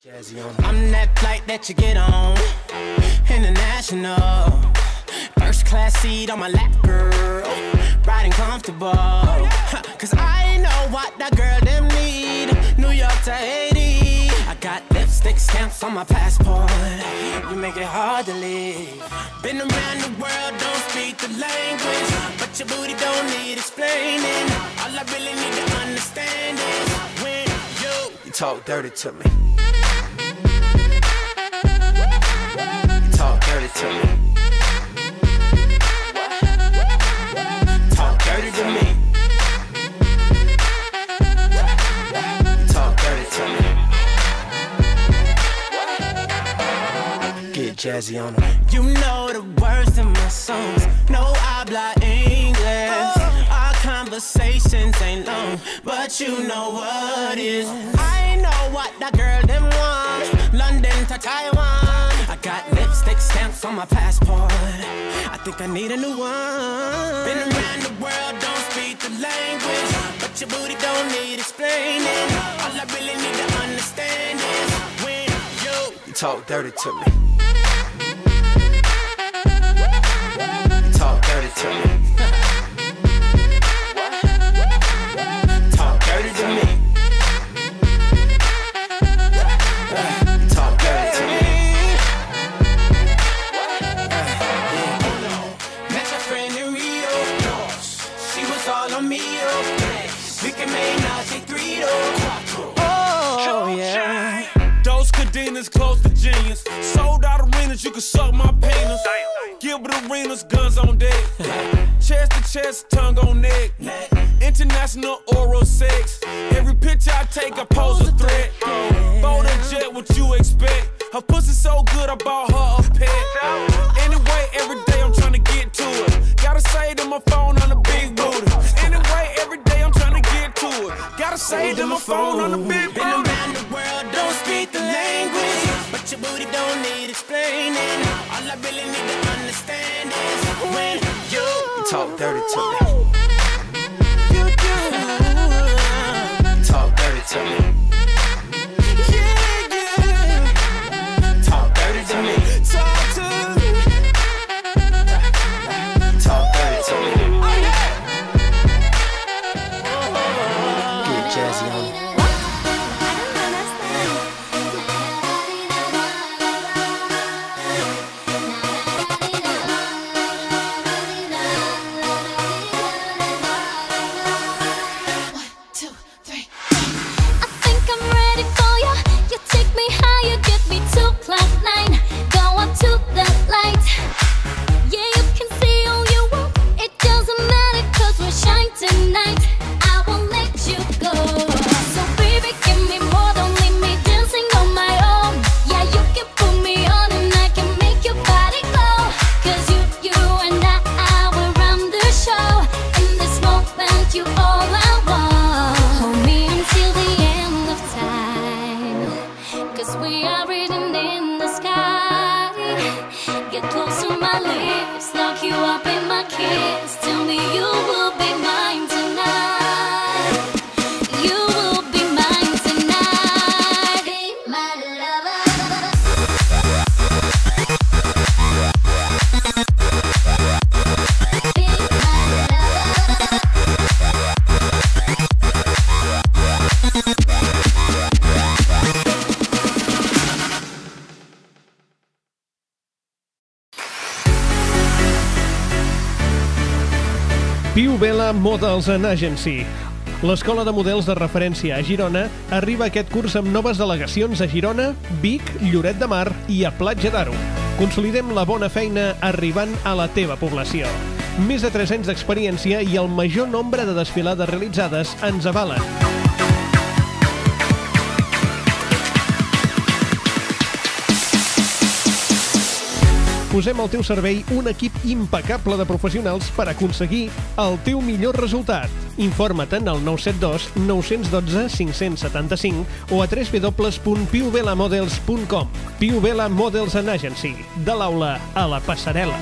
I'm that flight that you get on, international. First class seat on my lap, girl, riding comfortable. Cause I know what that girl them need. New York to Haiti, I got lipstick stamps on my passport. You make it hard to leave. Been around the world, don't speak the language, but your booty don't need explaining. All I really need to understand is when you talk dirty to me. You talk dirty to me. Talk dirty to me. You talk dirty to me. Get jazzy on them. You know the words in my songs. No habla English. Our conversations ain't long, but you know what is. I know what that girl them want. London to Taiwan. I got lipstick stamps on my passport. I think I need a new one. Been around the world, don't speak the language, but your booty don't need explaining. All I really need to understand is when you talk dirty to me. You talk dirty to me. Talk dirty to me. Talk dirty to me. Met your friend in Rio. She was all on me. We can make Nazi 3 Oh yeah. Those cadenas close to genius. Sold out arenas, you can suck my penis. Gilbert Arenas, guns on deck. Chest to chest, tongue on neck. International oral sex. Every picture I take, I pose a threat. Bold and jet, what you expect? Her pussy so good, I bought her a pet. Anyway, every day I'm trying to get to it. Gotta say to my phone on the big booty. Anyway, every day I'm trying to get to it. Gotta say to my phone on the big booty. Been around the world, don't speak the language, but your booty don't need explaining. All I really need to understand is when you talk dirty to me. You do. Talk dirty to me. Yeah, yeah. Talk dirty to me. Talk to me. Talk dirty to me. Oh yeah. Get jazzy on it. Piu Vela Models and Agency. L'escola de models de referència a Girona arriba aquest curs amb noves delegacions a Girona, Vic, Lloret de Mar i a Platja d'Aro. Consolidem la bona feina arribant a la teva població. Més de 3 anys d'experiència i el major nombre de desfilades realitzades ens avalen. Posem al teu servei un equip impecable de professionals per aconseguir el teu millor resultat. Informa't al 972 912 575 o a www.piuvelamodels.com. Piu Vela Models and Agency, de l'aula a la passarel·la.